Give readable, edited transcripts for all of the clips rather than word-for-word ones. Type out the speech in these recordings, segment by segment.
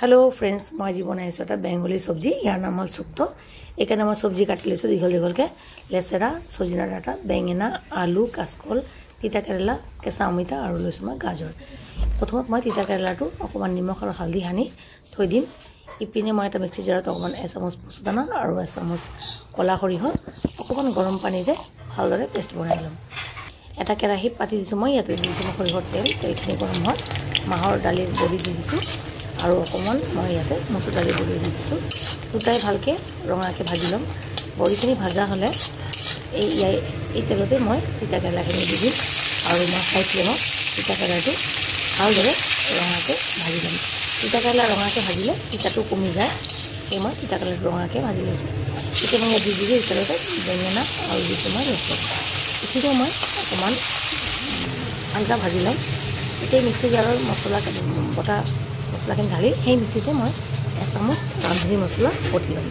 hello friends मैं आज बनाइছো এটা বেঙ্গলি সবজি ইয়ার নাম হল শুক্তো এখানে মই সবজি কাটি লৈছো দীঘল দীঘলকে লেচেৰা সজিনা ডাটা বেঙেনা আলু কাচকল তিতা কেৰেলা কেঁচা অমিতা আৰু লৈছো মই গাজৰ প্ৰথমত মই তিতা কেৰেলাটো অকমান নিমখ আৰু হালধি হানি থৈ দিম ইপিনে মই এটা মিক্সি জাৰত অকমান এচামুচ পুছদানা আৰু এচামুচ কলা সৰিহ অকমান গৰম পানীৰে ভালদৰে পেষ্ট বনাই লম এটা কেৰাহীত পাতি দিছো মই ইয়াতে দিছো সৰিহৰ তেলখিনি গৰম হয় মাহৰ দালিৰ বড়ি দি দিছো আৰু অকমান মই ইয়াতে মসুৰ দালি বড়ি দি দিছো দুটাই ভালকে ৰঙাকে ভাজি লম বড়িখিনি ভাজা হলে এই তেলতে মই তিতা কেৰেলাখিনি দি দিম আৰু মই হাই ফ্লেমত তিতা কেৰেলাটো ভালদৰে ৰঙাকে ভাজি লম তিতা কেৰেলা ৰঙাকে ভাজিলে তিতাটো কমি যায় এই মই তিতা কেৰেলাটো ৰঙাকে ভাজি লৈছো এতিয়া মই দি দিছো এই তেলতে বেঙেনা আৰু দিছো মই লৈছো এতিয়া মই অকমান আলগা ভাজি লম এতিয়া মিক্সি জাৰৰ মছলা বটা মছলাখিনি ঢালি সেই মিক্সিতে মই এচামুচ ৰান্ধনি মছলা বটি ল'ম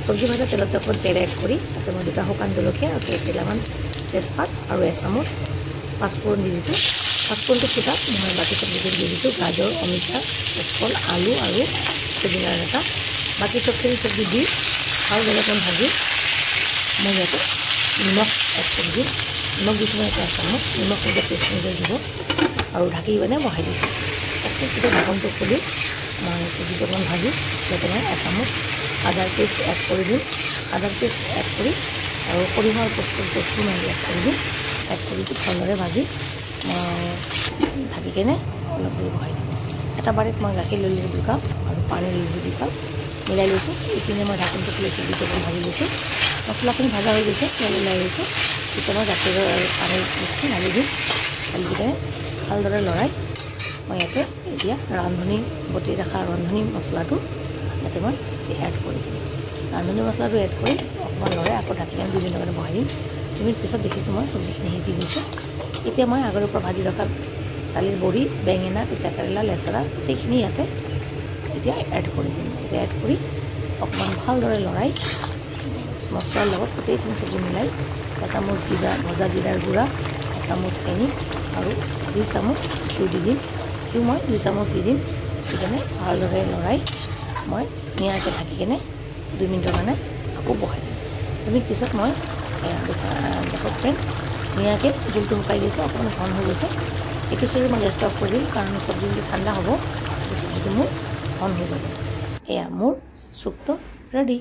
সবজি ভাজা তেলত অকণ তেল এড কৰি তাতে মই দুটা শুকান জলকীয়া আৰু কেইটামান তেজপাত আৰু এচামুচ পাঁচফোৰণ দি দিছোঁ পাঁচফোৰণটো ফুটাত মই বাকী চবজিখিনি দি দিছোঁ গাজৰ অমিতা কাচকল আলু আৰু সজিনা ডাটা বাকী চবখিনি চবজি দি ভালদৰে অকণ ভাজি মই ইয়াতে নিমখ এড কৰি দিম নিমখ দিছোঁ মই এটা এচামুচ নিমখ নিজৰ টেষ্ট অনুযায়ী দিব আৰু ঢাকি মানে বহাই দিছোঁ এতিয়া ঢাকনটো খুলি মই চবজিটো অকণমান ভাজি যাতে মই এচামুচ আদাৰ পেষ্ট এড কৰি দিম আদাৰ পেষ্ট এড কৰি আৰু সৰিয়হৰ পেষ্টটো মই এড কৰি দিম এড কৰি ভালদৰে ভাজি মই ঢাকি কেনে অলপ দেৰি বহাই দিম এটা বাৰীত মই গাখীৰ লৈ লৈছোঁ 2 কাপ আৰু পানী লৈ লৈছোঁ 2 কাপ মিলাই লৈছোঁ ইপিনে মই ঢাকনটো খুলি চবজিটো অকণ ভাজি লৈছোঁ মছলাখিনি ভাজা হৈ গৈছে তেল ওলাই গৈছে এতিয়া মই গাখীৰৰ আৰু পানীৰ মিক্সি ঢালি দিম ঢালি কিনে ভালদৰে লৰাই মই ইয়াতে এতিয়া ৰান্ধনি বটি ৰখা ৰান্ধনি মছলাটো ইয়াতে মই এড কৰি দিম ৰান্ধনি মছলাটো এড কৰি অকণমান লৰাই আকৌ ঢাকি কেনে 2 মিনিটৰ কাৰণে বহাই দিম 2 মিনিট পিছত দেখিছোঁ মই চবজিখিনি সিজি গৈছে এতিয়া মই আগৰ পৰা ভাজি ৰখা দালিৰ বড়ি বেঙেনা তিতা কেৰেলা লেচেৰা গোটেইখিনি ইয়াতে এতিয়া এড কৰি দিম এতিয়া এড কৰি অকণমান ভালদৰে লৰাই মছলাৰ লগত গোটেইখিনি চবজি মিলাই এচামুচ জিৰা ভজা জিৰাৰ গুড়া এচামুচ চেনি আৰু 2 চামুচ ঘিউ দি দিম ঘিউ মই 2 চামুচ দি দিম সেইকাৰণে ভালদৰে লৰাই মই ধুনীয়াকৈ ঢাকি কেনে 2 মিনিটৰ কাৰণে আকৌ বহাই দিম 2 মিনিট পিছত মই দেখক ফ্ৰেণ্ড ধুনীয়াকৈ জোলটো শুকাই গৈছে অকণমান ঘন হৈ গৈছে এইটো ষ্টেজত মই গেছটো অফ কৰি দিম কাৰণ চবজি যদি ঠাণ্ডা হ'ব চবজিটো মোৰ ঘন হৈ যাব এয়া মোৰ শুক্তো ৰেডি